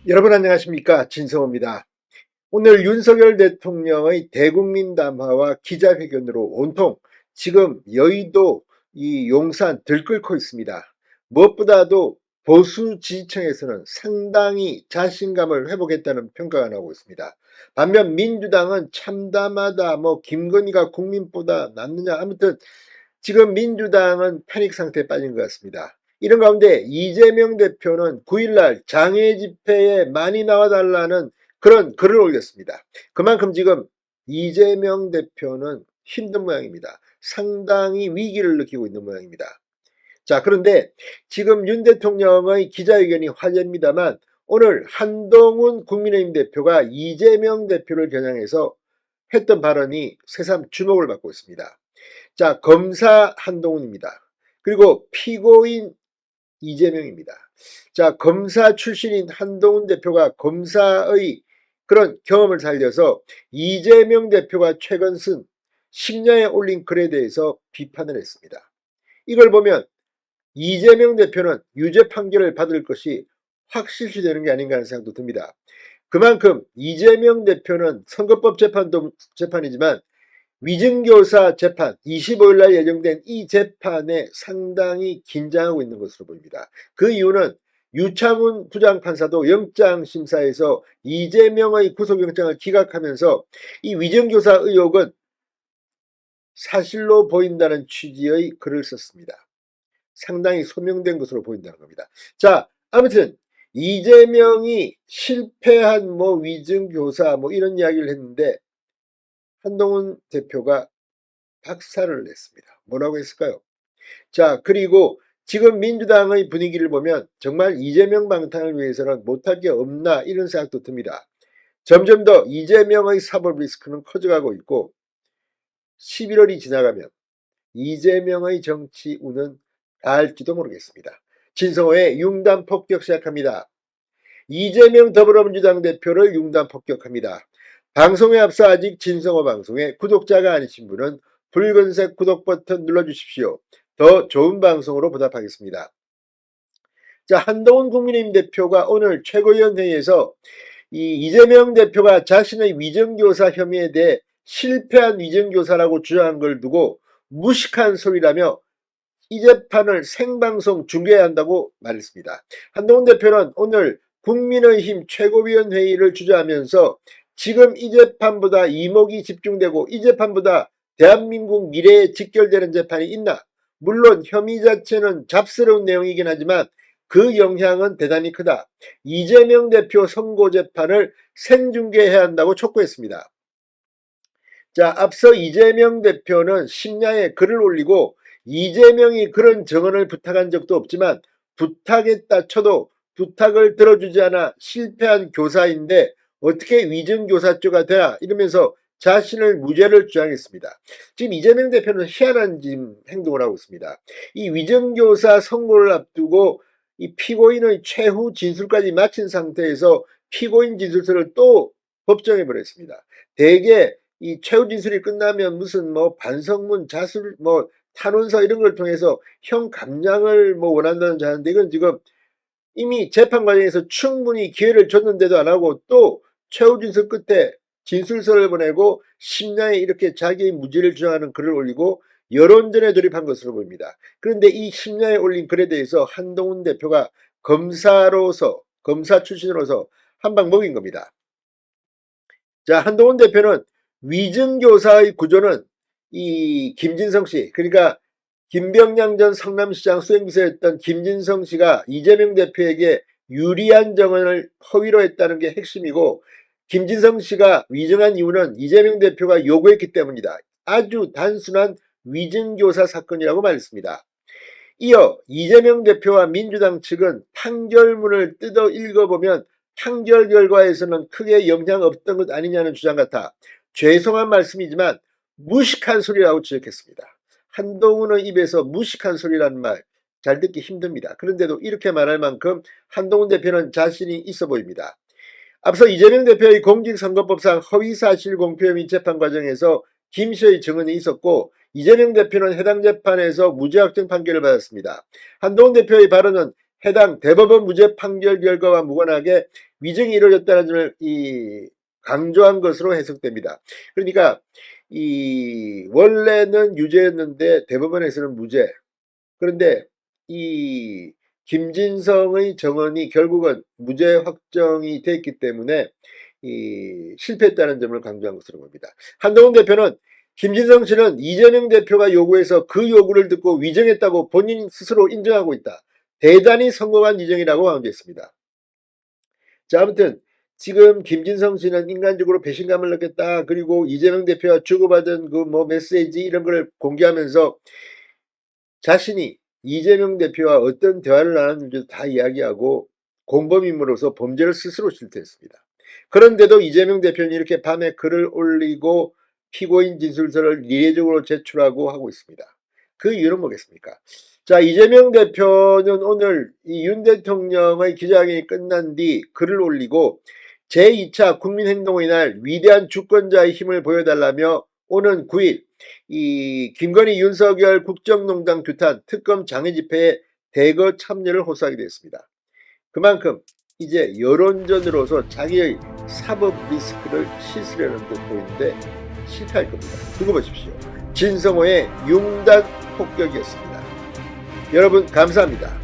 여러분 안녕하십니까, 진성호입니다. 오늘 윤석열 대통령의 대국민 담화와 기자회견으로 온통 지금 여의도 이 용산 들끓고 있습니다. 무엇보다도 보수 지지층에서는 상당히 자신감을 회복했다는 평가가 나오고 있습니다. 반면 민주당은 참담하다, 김건희가 국민보다 낫느냐, 아무튼 지금 민주당은 패닉 상태에 빠진 것 같습니다. 이런 가운데 이재명 대표는 9일날 장애 집회에 많이 나와달라는 그런 글을 올렸습니다. 그만큼 지금 이재명 대표는 힘든 모양입니다. 상당히 위기를 느끼고 있는 모양입니다. 자, 그런데 지금 윤 대통령의 기자회견이 화제입니다만 오늘 한동훈 국민의힘 대표가 이재명 대표를 겨냥해서 했던 발언이 새삼 주목을 받고 있습니다. 자, 검사 한동훈입니다. 그리고 피고인 이재명입니다. 자, 검사 출신인 한동훈 대표가 검사의 그런 경험을 살려서 이재명 대표가 최근 쓴 10년에 올린 글에 대해서 비판을 했습니다. 이걸 보면 이재명 대표는 유죄 판결을 받을 것이 확실시되는 게 아닌가 하는 생각도 듭니다. 그만큼 이재명 대표는 선거법 재판이지만 위증교사 재판 25일 날 예정된 이 재판에 상당히 긴장하고 있는 것으로 보입니다. 그 이유는 유창훈 부장판사도 영장심사에서 이재명의 구속영장을 기각하면서 이 위증교사 의혹은 사실로 보인다는 취지의 글을 썼습니다. 상당히 소명된 것으로 보인다는 겁니다. 자, 아무튼 이재명이 실패한 위증교사 이런 이야기를 했는데 한동훈 대표가 박살을 냈습니다. 뭐라고 했을까요? 자, 그리고 지금 민주당의 분위기를 보면 정말 이재명 방탄을 위해서는 못할 게 없나 이런 생각도 듭니다. 점점 더 이재명의 사법 리스크는 커져가고 있고 11월이 지나가면 이재명의 정치 운은 닿을지도 모르겠습니다. 진성호의 융단 폭격 시작합니다. 이재명 더불어민주당 대표를 융단 폭격합니다. 방송에 앞서 아직 진성호 방송에 구독자가 아니신 분은 붉은색 구독 버튼 눌러주십시오. 더 좋은 방송으로 보답하겠습니다. 자, 한동훈 국민의힘 대표가 오늘 최고위원회의에서 이재명 대표가 자신의 위정교사 혐의에 대해 실패한 위정교사라고 주장한 걸 두고 무식한 소리라며 이 재판을 생방송 중계해야 한다고 말했습니다. 한동훈 대표는 오늘 국민의힘 최고위원회의를 주재하면서 지금 이 재판보다 이목이 집중되고 이 재판보다 대한민국 미래에 직결되는 재판이 있나? 물론 혐의 자체는 잡스러운 내용이긴 하지만 그 영향은 대단히 크다. 이재명 대표 선고 재판을 생중계해야 한다고 촉구했습니다. 자, 앞서 이재명 대표는 심야에 글을 올리고 이재명이 그런 증언을 부탁한 적도 없지만 부탁했다 쳐도 부탁을 들어주지 않아 실패한 교사인데 어떻게 위증교사죄가 되나 이러면서 자신을 무죄를 주장했습니다. 지금 이재명 대표는 희한한 지금 행동을 하고 있습니다. 이 위증교사 선고를 앞두고 이 피고인의 최후 진술까지 마친 상태에서 피고인 진술서를 또 법정에 보냈습니다. 대개 이 최후 진술이 끝나면 무슨 반성문, 자술, 탄원서 이런 걸 통해서 형 감량을 원한다는 줄 아는데 이건 지금 이미 재판 과정에서 충분히 기회를 줬는데도 안 하고 또 최후 진술 끝에 진술서를 보내고 심야에 이렇게 자기의 무죄를 주장하는 글을 올리고 여론전에 돌입한 것으로 보입니다. 그런데 이 심야에 올린 글에 대해서 한동훈 대표가 검사 출신으로서 한 방 먹인 겁니다. 자, 한동훈 대표는 위증교사의 구조는 이 김진성 씨, 그러니까 김병량 전 성남시장 수행비서였던 김진성 씨가 이재명 대표에게 유리한 정언을 허위로 했다는 게 핵심이고 김진성 씨가 위증한 이유는 이재명 대표가 요구했기 때문이다. 아주 단순한 위증교사 사건이라고 말했습니다. 이어 이재명 대표와 민주당 측은 판결문을 뜯어 읽어보면 판결 결과에서는 크게 영향 없던 것 아니냐는 주장 같아 죄송한 말씀이지만 무식한 소리라고 지적했습니다. 한동훈의 입에서 무식한 소리라는 말 잘 듣기 힘듭니다. 그런데도 이렇게 말할 만큼 한동훈 대표는 자신이 있어 보입니다. 앞서 이재명 대표의 공직선거법상 허위사실 공표 혐의 재판 과정에서 김 씨의 증언이 있었고 이재명 대표는 해당 재판에서 무죄 확정 판결을 받았습니다. 한동훈 대표의 발언은 해당 대법원 무죄 판결 결과와 무관하게 위증이 이루어졌다는 점을 강조한 것으로 해석됩니다. 그러니까 원래는 유죄였는데 대법원에서는 무죄. 그런데 이 김진성의 정언이 결국은 무죄 확정이 됐기 때문에 실패했다는 점을 강조한 것으로 봅니다. 한동훈 대표는 김진성 씨는 이재명 대표가 요구해서 그 요구를 듣고 위증했다고 본인 스스로 인정하고 있다. 대단히 성공한 위증이라고 강조했습니다. 자, 아무튼 지금 김진성 씨는 인간적으로 배신감을 느꼈다. 그리고 이재명 대표와 주고받은 그 메시지 이런 걸 공개하면서 자신이 이재명 대표와 어떤 대화를 나눴는지도 다 이야기하고 공범인으로서 범죄를 스스로 실토했습니다. 그런데도 이재명 대표는 이렇게 밤에 글을 올리고 피고인 진술서를 이례적으로 제출하고 하고 있습니다. 그 이유는 뭐겠습니까? 자, 이재명 대표는 오늘 이 윤 대통령의 기자회견이 끝난 뒤 글을 올리고 제2차 국민행동의 날 위대한 주권자의 힘을 보여달라며 오는 9일 이 김건희 윤석열 국정농단 규탄 특검 장외집회에 대거 참여를 호소하게 됐습니다. 그만큼 이제 여론전으로서 자기의 사법 리스크를 씻으려는 듯 보이는데 실패할 겁니다. 두고 보십시오. 진성호의 융단 폭격이었습니다. 여러분 감사합니다.